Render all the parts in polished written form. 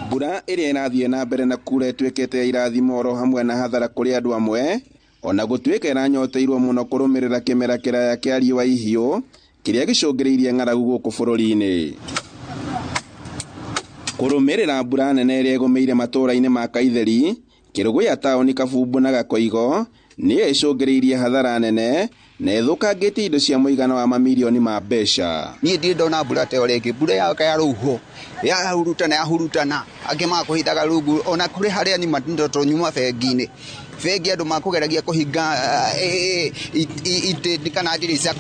Mbura iria irathie na mbere na kura itwikite ya irathimo oro hamwe na hathara kuri andu amwe ona gutwika iranyoteirwo muno kurumirira kimera kiraya kia riua ihiu kiria gicungiriirie ng'aragu guku bururi-ini. Kurumirira mbura nene iria igumiire matura-ini ma Kaitheri, Kirugu ya taoni, Kabumbu na Gakoigo niyo icungiriirie hathara nene na ithukangitie indo cia muigana wa mamilioni ma mbeca. Ni ndi ndona mbura te orege mbura ya ruho ya hurutana angi makuhithaga rungu ona kuri haria ni matindo to nyuma bengi andu makugeragia kuhinga ite kana ndirisha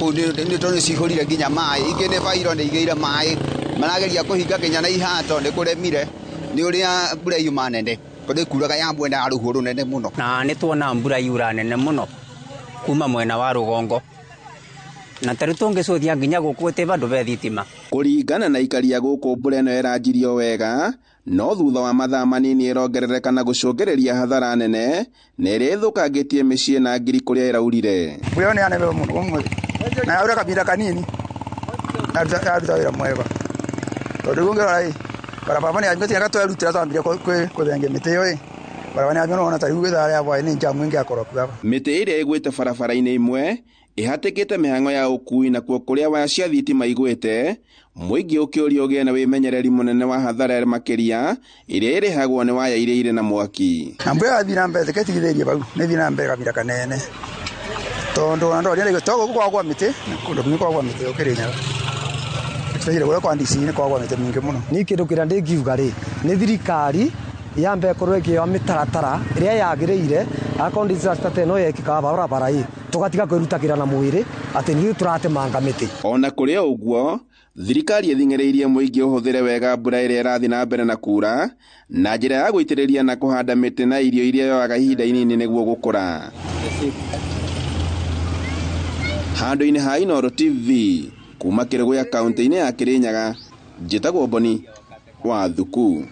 ni to cihurire nginya mai ingi ni bairo ni igeire mai marageria kuhinga kinya na ihato ni kuremire ni uria mbura yuma nene kuri kuraga ya mwena ya ruhu runene muno na ni tuona mbura yura nene muno kuma mwena wa rugongo na tarutonge sothia nginya gukwete bandu be thitima. Kuringana na ikaria guku mbura ino iranjirio wega no thutha wa mathaa manini irongerereka na gucungiriria hathara nene na iria ithukangitie micii na ngiri kuria iraurire. Mbura ni anene muno na yaura kabinda kanini na ruta wira mwega tondu gungira barabara ni anjoti ngatwerutira twambire kuthengia miti yo barabara ni anjona ta riu ithara ya bwa ni njamu ingi akoroku hapa miti iria igwite barabara-ini imwe ihatikite mihango ya ukui na kuo kuria waya cia thitima igwite muingi ukiurio ugie na wimenyereri munene wa hathara makiria iria irihagwo ni waya iria ire na mwaki. Mbura thina mbere ketigithirie bau ni thina mbere kabira kanene tondu ando ria togo kwa miti kundu kungi kwa miti ukirinyaga twire gwe kwa ndisi ni kwa miti mingi muno. Ni kindu kira ndingiuga ri ni thirikari yambe korwe kiyo mitaratara iria yagiriire akondi disaster no yekika barabara hii tugatiga kwirutakira na mwiri ati ni turatemanga miti. Ona kuria uguo thirikari ithingereirie muingi uhuthire wega mbura iria irathi na mbere na kura na njira ya guitiriria na kuhanda miti na irio iria yoaga ihinda inini niguo gukura. Handu-ini ha Inooro TV kuma Kirugu ya kaunti-ini ya Kirinyaga, njitagwo Boni wa Thuku.